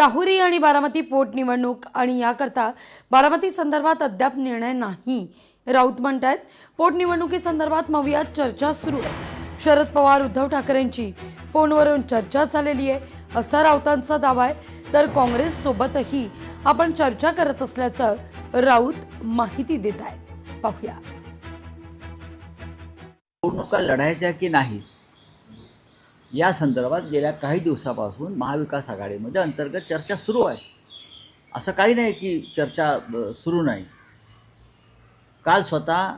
राहुरी आणि बारामती पोटनिवडणूक आणि याकरता बारामती संदर्भात अद्याप निर्णय नाही. राऊत म्हणतात पोटनिवडणुकीसंदर्भात मवियात चर्चा सुरू आहे. शरद पवार उद्धव ठाकरेंची फोनवरून चर्चा झालेली आहे असा राऊतांचा दावा आहे. तर काँग्रेस सोबतही आपण चर्चा करत असल्याचं राऊत माहिती देत आहेत. पाहूया. निवडणुका लढायच्या की नाही या संदर्भात गेल्या काही दिवसापासून महाविकास आघाडीमध्ये अंतर्गत चर्चा सुरू आहे. असं काही नाही की चर्चा सुरू नाही. काल स्वतः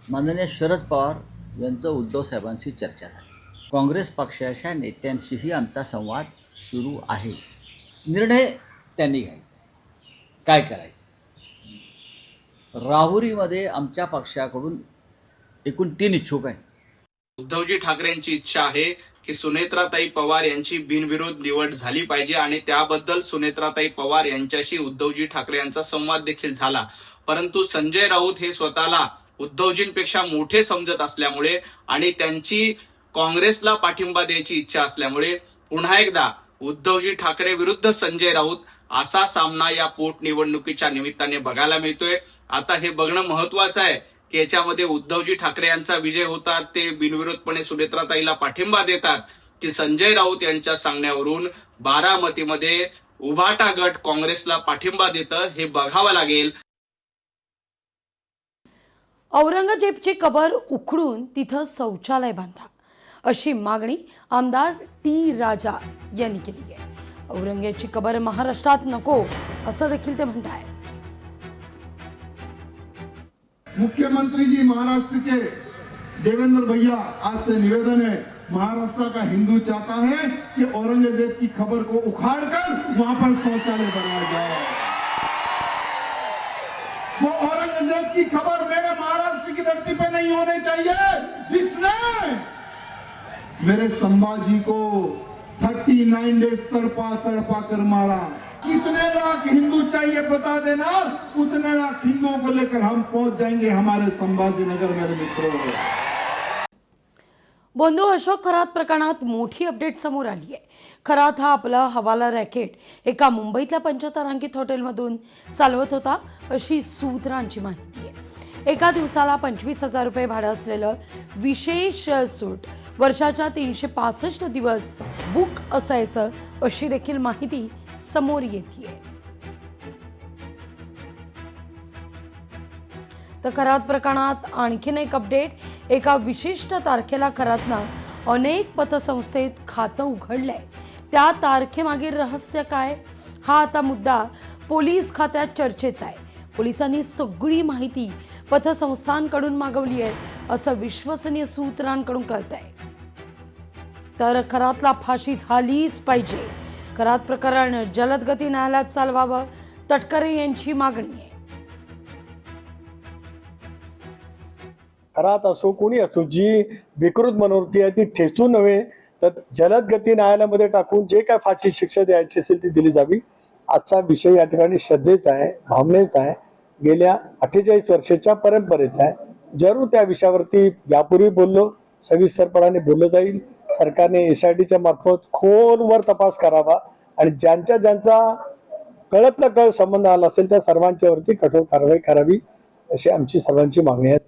माननीय शरद पवार यांचं उद्धव साहेबांशी चर्चा झाली. काँग्रेस पक्षाच्या नेत्यांशीही आमचा संवाद सुरू आहे. निर्णय त्यांनी घ्यायचा, काय करायचं. राहुरीमध्ये आमच्या पक्षाकडून एकूण 3 इच्छुक आहेत. उद्धवजी ठाकरेंची इच्छा आहे की सुनेत्राताई पवार यांची बिनविरोध निवड झाली पाहिजे आणि त्याबद्दल सुनेत्राताई पवार यांच्याशी उद्धवजी ठाकरे यांचा संवाद देखील झाला. परंतु संजय राऊत हे स्वतःला उद्धवजींपेक्षा मोठे समजत असल्यामुळे आणि त्यांची काँग्रेसला पाठिंबा द्यायची इच्छा असल्यामुळे पुन्हा एकदा उद्धवजी ठाकरे विरुद्ध संजय राऊत असा सामना या पोटनिवडणुकीच्या निमित्ताने बघायला मिळतोय. आता हे बघणं महत्वाचं आहे की याच्यामध्ये उद्धवजी ठाकरे यांचा विजय होतात, ते बिनविरोधपणे सुनेत्राताईला पाठिंबा देतात, की संजय राऊत यांच्या सांगण्यावरून बारामतीमध्ये उभाटा गट काँग्रेसला पाठिंबा देतं हे बघावं लागेल. औरंगजेबची कबर उखडून तिथं शौचालय बांधा अशी मागणी आमदार टी राजा यांनी केली आहे. औरंगजेबची कबर महाराष्ट्रात नको असं देखील ते म्हणतायत. मुख्यमंत्री जी महाराष्ट्र के देवेंद्र भैया आज से निवेदन है, महाराष्ट्र का हिंदू चाहता है कि औरंगजेब की खबर को उखाड़कर वहां पर शौचालय बनाया जाए. वो औरंगजेब की खबर मेरे महाराष्ट्र की धरती पे नहीं होने चाहिए, जिसने मेरे संभाजी को 39 डेज तड़पा तड़पा कर मारा. कितने लाख हिंदू चाहिए बता देना, उतने लाख हिंदुओं को लेकर हम पहुंच जाएंगे हमारे संभाजी नगर. मेरे मित्रों, बोंधू अशोक खरात प्रकरणात मोठी अपडेट समोर आली आहे. खरात हा आपला हवाला रॅकेट एका मुंबईतल्या पंचतारांकित हॉटेलमधून चालवत होता अशी सूत्रांची माहिती आहे. एका दिवसाला 25,000 रुपये भाडं असलेलं विशेष सूट वर्षाच्या 365 दिवस बुक असायचं अशी देखील माहिती समोर येते. तर खरात प्रकरणात आणखीन एक अपडेट. एका विशिष्ट तारखेला खरातनं अनेक पतसंस्थेत खातं उघडलंय. त्या तारखेमागील रहस्य काय, हा आता मुद्दा पोलीस खात्यात चर्चेचा आहे. पोलिसांनी सगळी माहिती पतसंस्थांकडून मागवली आहे असं विश्वसनीय सूत्रांकडून कळतंय. तर खरातला फाशी झालीच पाहिजे. खरात प्रकरण जलदगती न्यायालयात चालवावं तटकरे यांची मागणी आहे. खरात असो कोणी असो, जी विकृत मनोवृत्ती आहे ती ठेचू नव्हे तर जलद गती न्यायालयामध्ये टाकून जे काय फाशी शिक्षा द्यायची असेल ती दिली जावी. आजचा विषय या ठिकाणी श्रद्धेचा आहे, भावनेचा आहे, गेल्या 48 वर्षाच्या परंपरेचा आहे. जरूर त्या विषयावरती यापूर्वी बोललो, सविस्तरपणाने बोललं जाईल. सरकारने SITच्या मार्फत खोलवर तपास करावा आणि ज्यांचा कळत न कळत संबंध आला असेल त्या सर्वांच्या वरती कठोर कारवाई करावी अशी आमची सर्वांची मागणी आहे.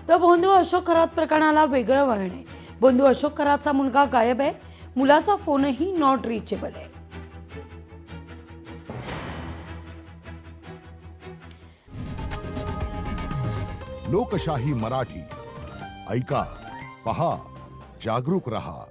तर बोंधू अशोक खरात प्रकरणाला वेगळं वळण आहे. बोंधू अशोक खरातचा मुलगा गायब आहे. मुलाचा फोनही नॉट रिचेबल आहे. लोकशाही मराठी ऐका, पहा, जागरूक रहा.